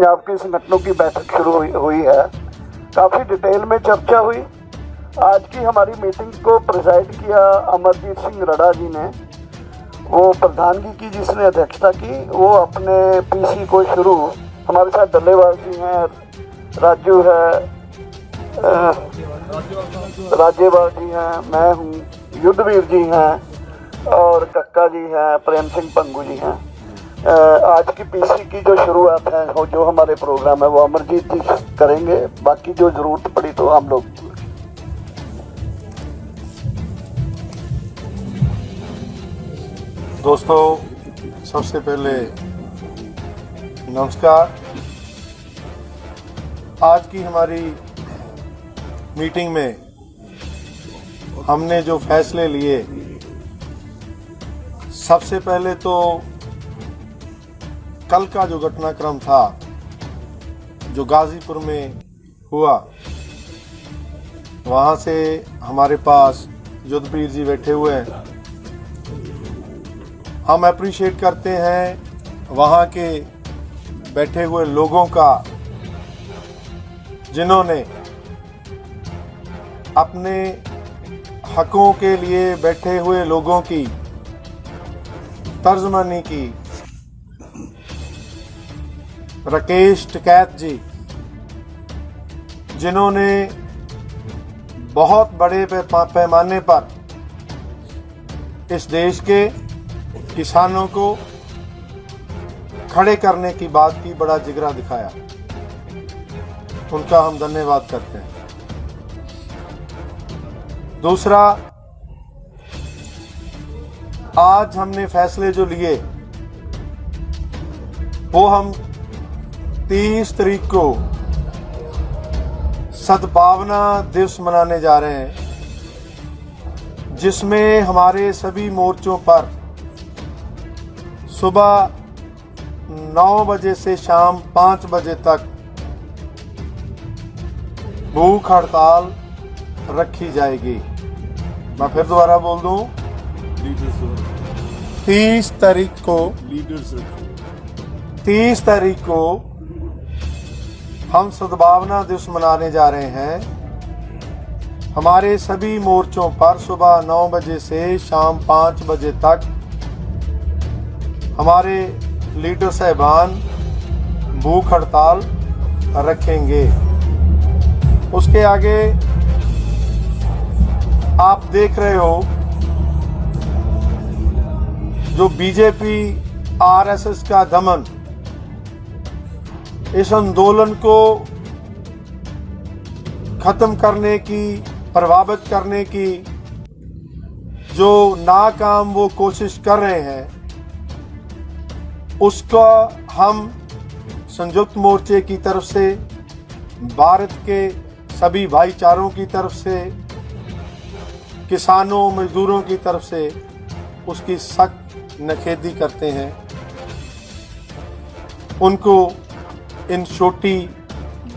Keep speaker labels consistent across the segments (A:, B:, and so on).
A: पंजाब के संगठनों की बैठक शुरू हुई है। काफ़ी डिटेल में चर्चा हुई। आज की हमारी मीटिंग को प्रिसाइड किया अमरजीत सिंह रड़ा जी ने। वो प्रधानगी की जिसने अध्यक्षता की, वो अपने पीसी को शुरू, हमारे साथ डल्लेवाल जी हैं, राजू है, राज्यपाल जी हैं, मैं हूँ, युद्धवीर जी हैं और कक्का जी हैं, प्रेम सिंह पंगू जी हैं। आज की पीसी की जो शुरुआत है, जो हमारे प्रोग्राम है, वो अमरजीत जी करेंगे। बाकी जो ज़रूरत पड़ी तो हम लोग।
B: दोस्तों, सबसे पहले नमस्कार। आज की हमारी मीटिंग में हमने जो फैसले लिए, सबसे पहले तो कल का जो घटनाक्रम था जो गाजीपुर में हुआ, वहाँ से हमारे पास युद्धवीर जी बैठे हुए हैं। हम अप्रिशिएट करते हैं वहाँ के बैठे हुए लोगों का, जिन्होंने अपने हकों के लिए बैठे हुए लोगों की तर्जमानी की। राकेश टिकैत जी, जिन्होंने बहुत बड़े पैमाने पर इस देश के किसानों को खड़े करने की बात की, बड़ा जिगरा दिखाया, उनका हम धन्यवाद करते हैं। दूसरा, आज हमने फैसले जो लिए वो हम 30 तारीख को सद्भावना दिवस मनाने जा रहे हैं, जिसमें हमारे सभी मोर्चों पर सुबह 9 बजे से शाम 5 बजे तक भूख हड़ताल रखी जाएगी। मैं फिर दोबारा बोल दूं, 30 तारीख को हम सद्भावना दिवस मनाने जा रहे हैं। हमारे सभी मोर्चों पर सुबह 9 बजे से शाम 5 बजे तक हमारे लीडर साहिबान भूख हड़ताल रखेंगे। उसके आगे आप देख रहे हो, जो बीजेपी आरएसएस का दमन, इस आंदोलन को खत्म करने की, प्रभावित करने की जो नाकाम वो कोशिश कर रहे हैं, उसका हम संयुक्त मोर्चे की तरफ से, भारत के सभी भाईचारों की तरफ से, किसानों मजदूरों की तरफ से उसकी सख्त निखेधी करते हैं। उनको इन छोटी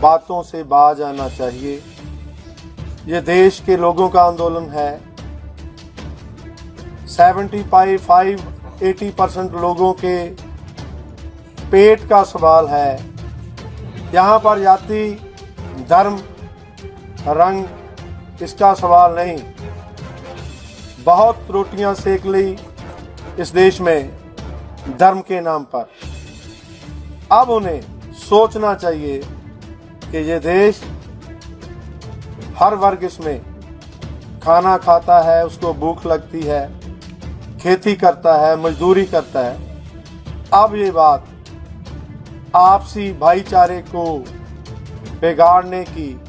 B: बातों से बाज आना चाहिए। ये देश के लोगों का आंदोलन है। 75-80% लोगों के पेट का सवाल है। यहाँ पर जाति, धर्म, रंग इसका सवाल नहीं। बहुत रोटियां सेक ली इस देश में धर्म के नाम पर। अब उन्हें सोचना चाहिए कि ये देश, हर वर्ग इसमें खाना खाता है, उसको भूख लगती है, खेती करता है, मजदूरी करता है। अब ये बात आपसी भाईचारे को बिगाड़ने की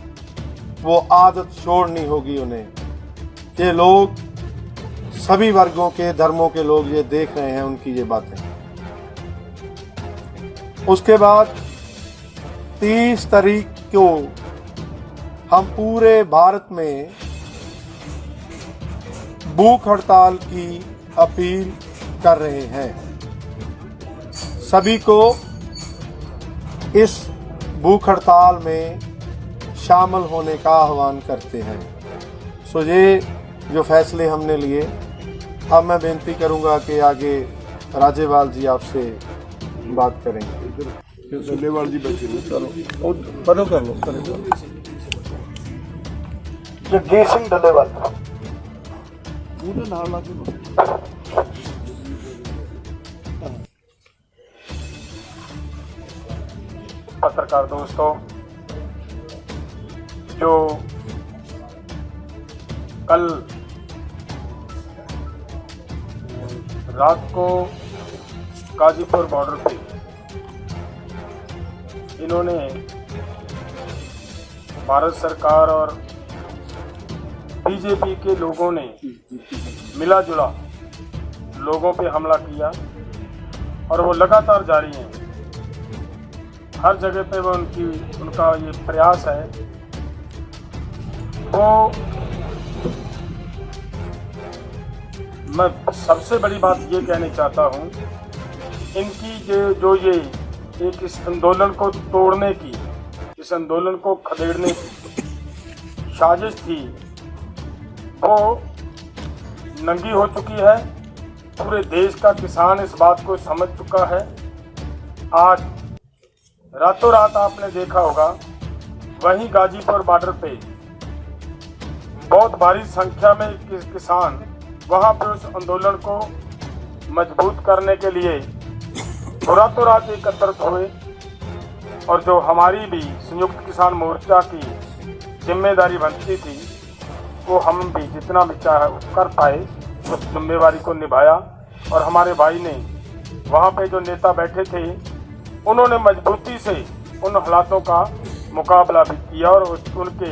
B: वो आदत छोड़नी होगी उन्हें। ये लोग, सभी वर्गों के, धर्मों के लोग ये देख रहे हैं उनकी ये बातें। उसके बाद 30 तारीख को हम पूरे भारत में भूख हड़ताल की अपील कर रहे हैं। सभी को इस भूख हड़ताल में शामिल होने का आह्वान करते हैं। सो ये जो फैसले हमने लिए, अब मैं बेनती करूंगा कि आगे राज्यपाल जी आपसे बात करेंगे।
C: डल्लेवाल जी बैठे ने।
B: चलो वो बनो कर लो
A: जगजीत सिंह डल्लेवाल।
C: ਉਹਦੇ ਨਾਲ ਲਾ ਕੇ
D: पत्रकार दोस्तों, जो कल रात को गाजीपुर बॉर्डर पे इन्होंने भारत सरकार और बीजेपी के लोगों ने मिला जुला लोगों पे हमला किया और वो लगातार जारी हैं। हर जगह पे वो उनका ये प्रयास है। वो मैं सबसे बड़ी बात ये कहनी चाहता हूँ, इनकी जो ये एक इस आंदोलन को तोड़ने की, इस आंदोलन को खदेड़ने की साजिश थी, वो नंगी हो चुकी है। पूरे देश का किसान इस बात को समझ चुका है। आज रातों रात आपने देखा होगा, वहीं गाजीपुर बॉर्डर पे बहुत भारी संख्या में किसान वहां पे उस आंदोलन को मजबूत करने के लिए रातों रात एकत्रित हुए। और जो हमारी भी संयुक्त किसान मोर्चा की जिम्मेदारी बनती थी, वो हम भी जितना भी चाहे कर पाए उस जिम्मेदारी को निभाया। और हमारे भाई ने वहाँ पे जो नेता बैठे थे, उन्होंने मजबूती से उन हालातों का मुकाबला भी किया और उनके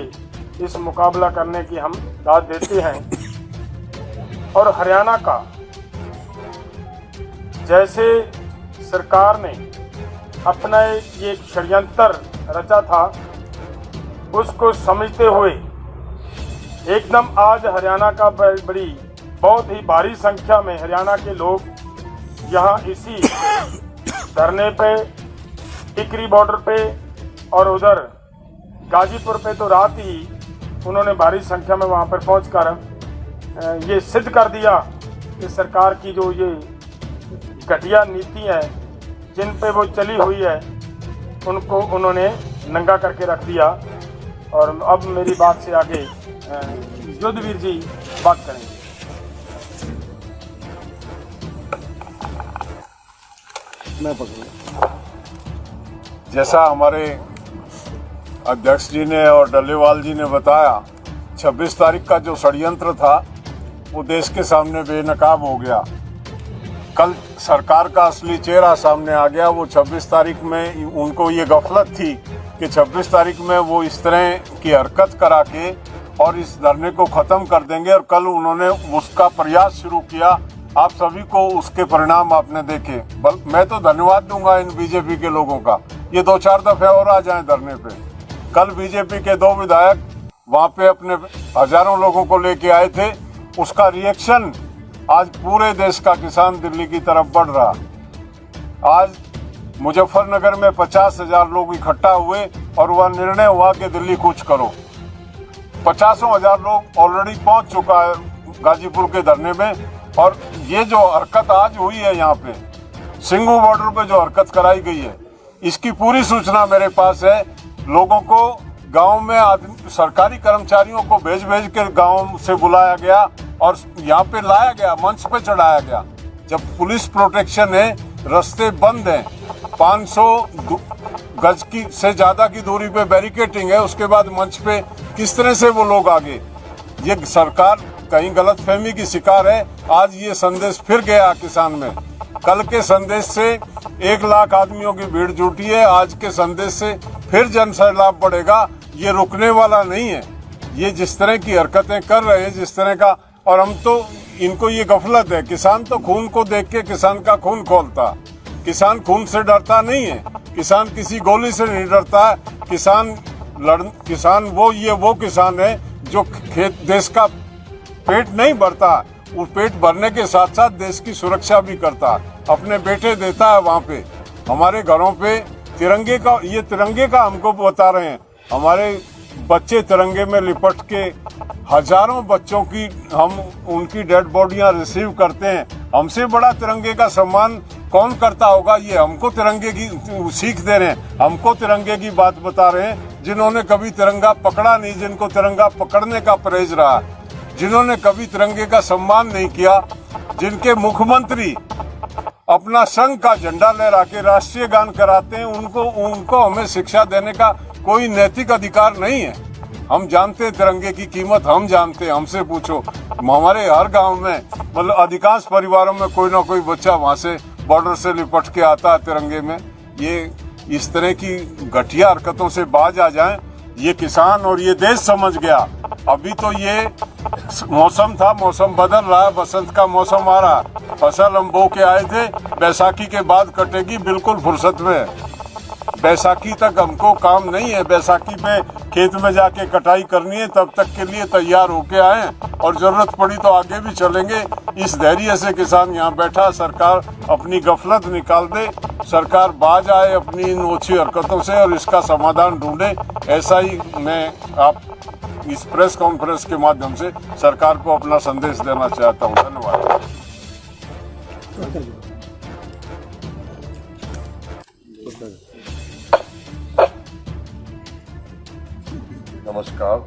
D: इस मुकाबला करने की हम दाद देते हैं। और हरियाणा का जैसे सरकार ने अपना ये षड्यंत्र रचा था, उसको समझते हुए एकदम आज हरियाणा का बड़ी बहुत ही भारी संख्या में हरियाणा के लोग यहाँ इसी धरने पे, टिकरी बॉर्डर पे और उधर गाजीपुर पे तो रात ही उन्होंने भारी संख्या में वहाँ पर पहुँचकर ये सिद्ध कर दिया कि सरकार की जो ये घटिया नीति है जिन पे वो चली हुई है, उनको उन्होंने नंगा करके रख दिया। और अब मेरी बात से आगे युद्धवीर जी बात करेंगे।
C: मैं पकड़ूंगा।
E: जैसा हमारे अध्यक्ष जी ने और डल्लेवाल जी ने बताया, 26 तारीख का जो षड्यंत्र था वो देश के सामने बेनकाब हो गया। कल सरकार का असली चेहरा सामने आ गया। वो 26 तारीख में उनको ये गफलत थी कि 26 तारीख में वो इस तरह की हरकत करा के और इस धरने को ख़त्म कर देंगे, और कल उन्होंने उसका प्रयास शुरू किया। आप सभी को उसके परिणाम आपने देखे। मैं तो धन्यवाद दूंगा इन बीजेपी के लोगों का, ये 2-4 दफ़े और आ जाएं धरने पे। कल बीजेपी के 2 विधायक वहाँ पे अपने हजारों लोगों को लेके आए थे। उसका रिएक्शन आज पूरे देश का किसान दिल्ली की तरफ बढ़ रहा। आज मुजफ्फरनगर में 50,000 लोग इकट्ठा हुए और वह निर्णय हुआ कि दिल्ली कूच करो। 50,000 लोग ऑलरेडी पहुंच चुका है गाजीपुर के धरने में। और ये जो हरकत आज हुई है यहाँ पे सिंघू बॉर्डर पे जो हरकत कराई गई है, इसकी पूरी सूचना मेरे पास है। लोगों को गांव में सरकारी कर्मचारियों को भेज के गांव से बुलाया गया और यहाँ पे लाया गया, मंच पे चढ़ाया गया। जब पुलिस प्रोटेक्शन है, रास्ते बंद हैं, 500 गज की से ज़्यादा की दूरी पे बैरिकेटिंग है, उसके बाद मंच पे किस तरह से वो लोग आगे। ये सरकार कहीं गलतफहमी की शिकार है। आज ये संदेश फिर गया किसान में। कल के संदेश से 1 लाख आदमियों की भीड़ जुटी है, आज के संदेश से फिर जन सैलाब बढ़ेगा। ये रुकने वाला नहीं है। ये जिस तरह की हरकतें कर रहे हैं, जिस तरह का, और हम तो इनको ये गफलत है। किसान तो खून को देख के किसान का खून खोलता। किसान खून से डरता नहीं है, किसान किसी गोली से नहीं डरता है। किसान वो किसान है जो खेत देश का पेट नहीं भरता, वो पेट भरने के साथ साथ देश की सुरक्षा भी करता, अपने बेटे देता है। वहाँ पे हमारे घरों पे तिरंगे का हमको बता रहे हैं। हमारे बच्चे तिरंगे में लिपट के हजारों बच्चों की हम उनकी डेड बॉडियां रिसीव करते हैं। हमसे बड़ा तिरंगे का सम्मान कौन करता होगा? ये हमको तिरंगे की सीख दे रहे हैं, हमको तिरंगे की बात बता रहे हैं, जिन्होंने कभी तिरंगा पकड़ा नहीं, जिनको तिरंगा पकड़ने का परहेज रहा, जिन्होंने कभी तिरंगे का सम्मान नहीं किया, जिनके मुख्यमंत्री अपना संघ का झंडा लहरा के राष्ट्रीय गान कराते हैं, उनको हमें शिक्षा देने का कोई नैतिक अधिकार नहीं है। हम जानते हैं तिरंगे की कीमत, हम जानते हैं, हमसे पूछो। हमारे हर गांव में मतलब अधिकांश परिवारों में कोई ना कोई बच्चा वहां से बॉर्डर से लिपट के आता है तिरंगे में। ये इस तरह की घटिया हरकतों से बाज आ जाएं, ये किसान और ये देश समझ गया। अभी तो ये मौसम था, मौसम बदल रहा है, बसंत का मौसम आ रहा है। फसल हम बो के आए थे, बैसाखी के बाद कटेगी, बिल्कुल फुर्सत में। बैसाखी तक हमको काम नहीं है, बैसाखी पे खेत में जाके कटाई करनी है, तब तक के लिए तैयार होके आए, और जरूरत पड़ी तो आगे भी चलेंगे। इस धैर्य से किसान यहाँ बैठा, सरकार अपनी गफलत निकाल दे, सरकार बाज आए अपनी इन ओछी हरकतों से और इसका समाधान ढूंढे। ऐसा ही मैं आप इस प्रेस कॉन्फ्रेंस के माध्यम से सरकार को अपना संदेश देना चाहता हूँ। धन्यवाद।
F: नमस्कार।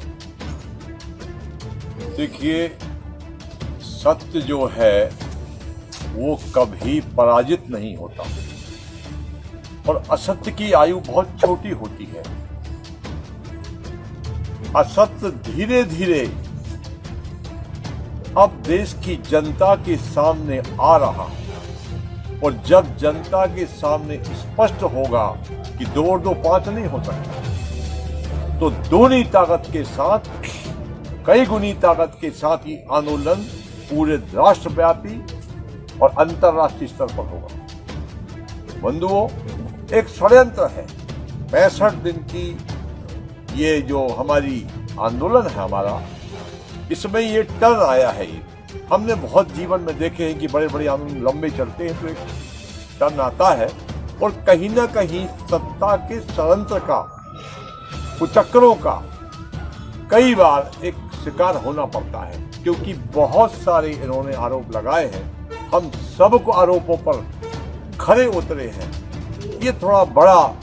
F: देखिए, सत्य जो है वो कभी पराजित नहीं होता और असत्य की आयु बहुत छोटी होती है। असत्य धीरे धीरे अब देश की जनता के सामने आ रहा है, और जब जनता के सामने स्पष्ट होगा कि 2 और 2 5 नहीं हो सकता, तो दोनी ताकत के साथ, कई गुनी ताकत के साथ ही आंदोलन पूरे राष्ट्रव्यापी और अंतर्राष्ट्रीय स्तर पर होगा। बंधुओं, एक षड्यंत्र है। 65 दिन की ये जो हमारी आंदोलन है हमारा, इसमें ये टर्न आया है। ये हमने बहुत जीवन में देखे हैं कि बड़े बड़े आंदोलन लंबे चलते हैं तो एक टर्न आता है, और कहीं ना कहीं सत्ता के षड्यंत्र का, कुचक्रों का कई बार एक शिकार होना पड़ता है, क्योंकि बहुत सारे इन्होंने आरोप लगाए हैं। हम सबको आरोपों पर खरे उतरे हैं। ये थोड़ा बड़ा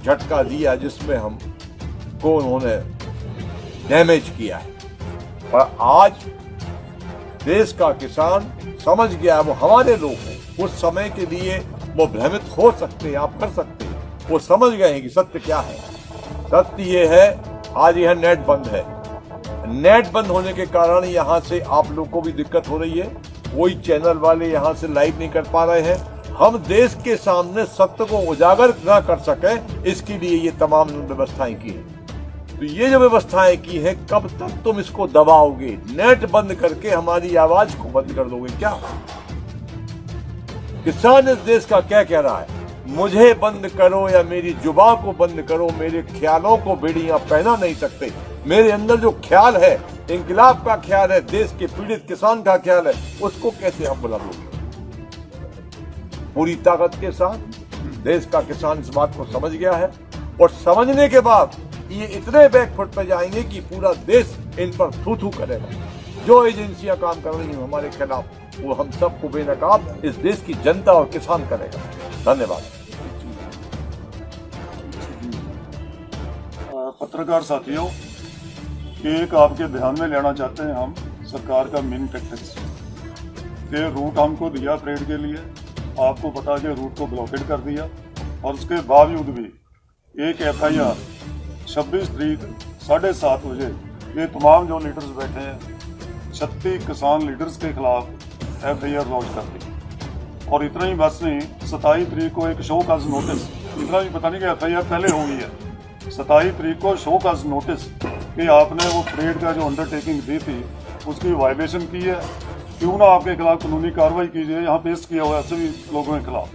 F: झटका दिया जिसमें हम को उन्होंने डैमेज किया है, और आज देश का किसान समझ गया, वो हमारे लोग हैं। उस समय के लिए वो भ्रमित हो सकते हैं, आप कर सकते हैं, वो समझ गए हैं कि सत्य क्या है। सत्य ये है, आज यह नेट बंद है। नेट बंद होने के कारण यहाँ से आप लोग को भी दिक्कत हो रही है, कोई चैनल वाले यहाँ से लाइव नहीं कर पा रहे हैं। हम देश के सामने सत्य को उजागर न कर सके, इसके लिए ये तमाम व्यवस्थाएं की है। तो ये जो व्यवस्थाएं की है, कब तक तुम इसको दबाओगे? नेट बंद करके हमारी आवाज को बंद कर दोगे क्या? किसान इस देश का क्या कह रहा है? मुझे बंद करो या मेरी जुबान को बंद करो, मेरे ख्यालों को बेड़ियां पहना नहीं सकते। मेरे अंदर जो ख्याल है, इंकलाब का ख्याल है, देश के पीड़ित किसान का ख्याल है, उसको कैसे आप बुला लोगे? पूरी ताकत के साथ देश का किसान इस बात को समझ गया है, और समझने के बाद ये इतने बैकफुट पे जाएंगे कि पूरा देश इन पर थू थू करेगा। जो एजेंसियां काम कर रही हैं हमारे खिलाफ, वो हम सबको बेनकाब इस देश की जनता और किसान करेगा। धन्यवाद।
G: पत्रकार साथियों, एक आपके ध्यान में लेना चाहते हैं हम सरकार का मेन टैक्टिक्स के रूट हमको दिया परेड के लिए, आपको पता कि रूट को ब्लॉकेड कर दिया, और उसके बावजूद भी एक FIR 26 तारीख 7:30 बजे ये तमाम जो लीडर्स बैठे हैं 36 किसान लीडर्स के खिलाफ FIR लॉन्च कर दी। और इतना ही बस नहीं, 27 तारीख को एक शो काज नोटिस, इतना भी पता नहीं कि FIR पहले हो गई है, 27 तारीख को शो काज नोटिस कि आपने वो परेड का जो अंडरटेकिंग दी थी उसकी वायलेशन की है, क्यों ना आपके खिलाफ कानूनी कार्रवाई कीजिए। यहाँ पेश किया हुआ है सभी लोगों के खिलाफ,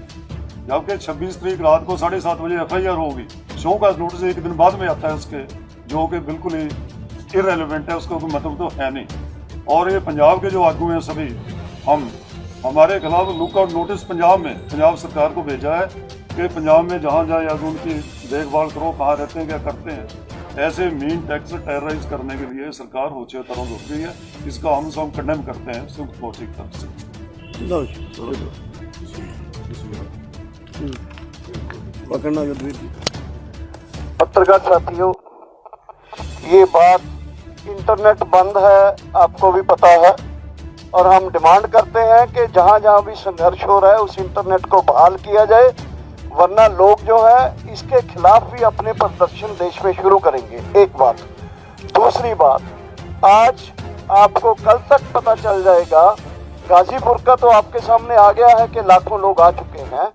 G: जबकि 26 तारीख रात को 7:30 बजे FIR होगी। शो का नोटिस एक दिन बाद में आता है उसके, जो कि बिल्कुल ही इररेलेवेंट है, उसका कोई मतलब तो है नहीं। और ये पंजाब के जो आगू हैं सभी, हमारे खिलाफ लुकआउट नोटिस पंजाब सरकार को भेजा है कि पंजाब में जहाँ जहाँ या उनकी देखभाल करो, कहाँ रहते हैं, क्या करते हैं। ऐसे मीन टैक्स टेरराइज करने के लिए सरकार होचे तरह होती है, इसका हम सब कंडेम करते हैं सुख की तरफ से।
C: पकड़ना गदवीर जी।
A: पत्रकार साथियों, ये बात इंटरनेट बंद है, आपको भी पता है, और हम डिमांड करते हैं कि जहाँ जहाँ भी संघर्ष हो रहा है उस इंटरनेट को बहाल किया जाए, वरना लोग जो है इसके खिलाफ भी अपने प्रदर्शन देश में शुरू करेंगे। एक बात। दूसरी बात, आज आपको कल तक पता चल जाएगा, गाजीपुर का तो आपके सामने आ गया है कि लाखों लोग आ चुके हैं।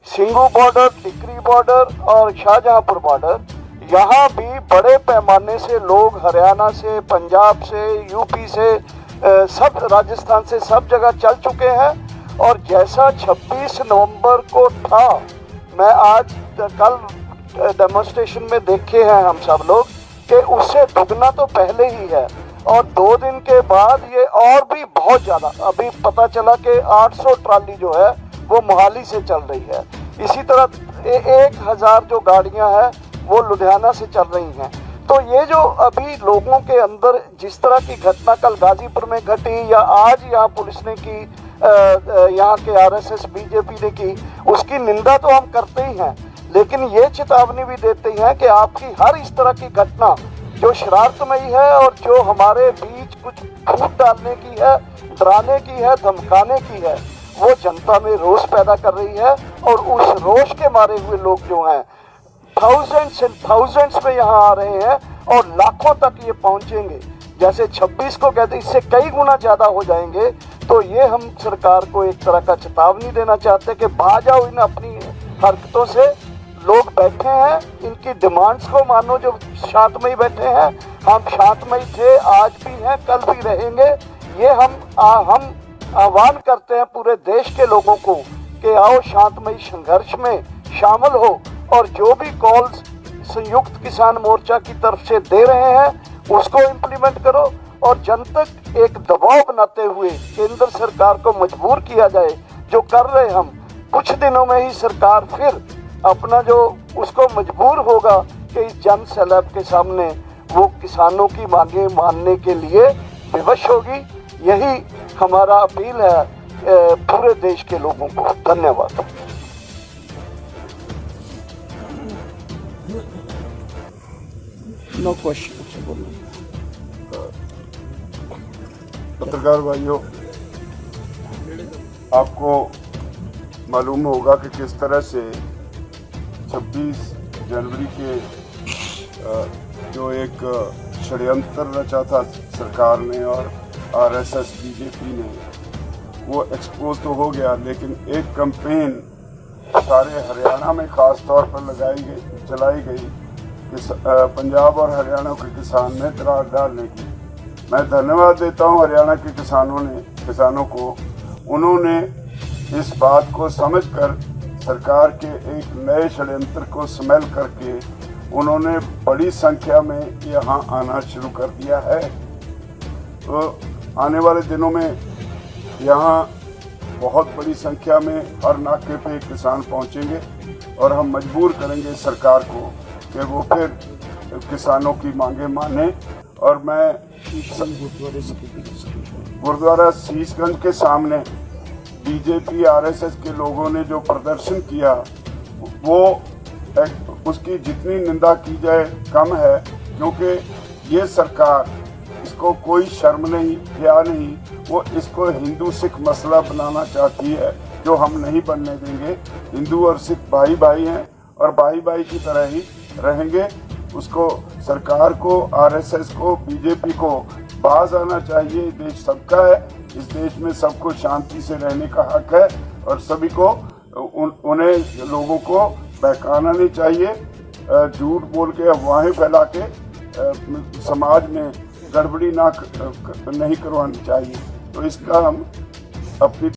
A: सिंगू बॉर्डर, टिकरी बॉर्डर और शाहजहांपुर बॉर्डर, यहाँ भी बड़े पैमाने से लोग हरियाणा से, पंजाब से, यूपी से, सब राजस्थान से, सब जगह चल चुके हैं। और जैसा 26 नवंबर को था, मैं आज कल डेमोन्स्ट्रेशन में देखे हैं हम सब लोग, कि उससे दुगना तो पहले ही है। और 2 दिन के बाद ये और भी बहुत ज़्यादा, अभी पता चला कि 800 ट्राली जो है वो मोहाली से चल रही है। इसी तरह 1000 जो गाड़ियां हैं वो लुधियाना से चल रही हैं। तो ये जो अभी लोगों के अंदर जिस तरह की घटना कल गाजीपुर में घटी या आज यहाँ पुलिस ने की, यहाँ के आरएसएस बीजेपी ने की, उसकी निंदा तो हम करते ही हैं, लेकिन ये चेतावनी भी देते हैं कि आपकी हर इस तरह की घटना जो शरारतमयी है और जो हमारे बीच कुछ फूट डालने की है, डराने की है, धमकाने की है, वो जनता में रोष पैदा कर रही है। और उस रोष के मारे हुए लोग जो हैं थाउजेंड्स एंड थाउजेंड्स में यहाँ आ रहे हैं और लाखों तक ये पहुँचेंगे। जैसे 26 को कहते, इससे कई गुना ज़्यादा हो जाएंगे। तो ये हम सरकार को एक तरह का चेतावनी देना चाहते हैं कि बाज जाओ इन अपनी हरकतों से। लोग बैठे हैं, इनकी डिमांड्स को मानो, जो शांतमयी बैठे हैं। हम शांतमयी थे, आज भी हैं, कल भी रहेंगे। ये हम आह्वान करते हैं पूरे देश के लोगों को कि आओ शांतमयी संघर्ष में शामिल हो, और जो भी कॉल्स संयुक्त किसान मोर्चा की तरफ से दे रहे हैं उसको इम्प्लीमेंट करो, और जनतक एक दबाव बनाते हुए केंद्र सरकार को मजबूर किया जाए, जो कर रहे हम। कुछ दिनों में ही सरकार फिर अपना जो उसको मजबूर होगा कि इस जन सैलाब के सामने वो किसानों की मांगे मानने के लिए विवश होगी। यही हमारा अपील है पूरे देश के लोगों को। धन्यवाद।
C: No question. बोलो।
G: पत्रकार भाइयों, आपको मालूम होगा कि किस तरह से 26 जनवरी के जो एक षड्यंत्र रचा था सरकार ने और आरएसएस बीजेपी ने, वो एक्सपोज तो हो गया, लेकिन एक कैंपेन सारे हरियाणा में खास तौर पर चलाई गई कि पंजाब और हरियाणा के किसान में दरार डालने की। मैं धन्यवाद देता हूं हरियाणा के किसानों को। उन्होंने इस बात को समझकर सरकार के एक नए षड्यंत्र को स्मेल करके उन्होंने बड़ी संख्या में यहाँ आना शुरू कर दिया है। तो आने वाले दिनों में यहाँ बहुत बड़ी संख्या में हर नाके पे किसान पहुँचेंगे और हम मजबूर करेंगे सरकार को कि वो फिर किसानों की मांगे माने। और मैं गुरुद्वारा शीशगंज के सामने बीजेपी आरएसएस के लोगों ने जो प्रदर्शन किया, वो उसकी जितनी निंदा की जाए कम है, क्योंकि ये सरकार, इसको कोई शर्म नहीं, हया नहीं, वो इसको हिंदू सिख मसला बनाना चाहती है, जो हम नहीं बनने देंगे। हिंदू और सिख भाई भाई हैं और भाई भाई की तरह ही रहेंगे। उसको सरकार को, आरएसएस को, बीजेपी को बाज आना चाहिए। देश सबका है, इस देश में सबको शांति से रहने का हक है और सभी को उन्हें लोगों को बहकाना नहीं चाहिए, झूठ बोल के अफवाहें फैला के समाज में गड़बड़ी नहीं करवानी चाहिए। तो इसका हम अपनी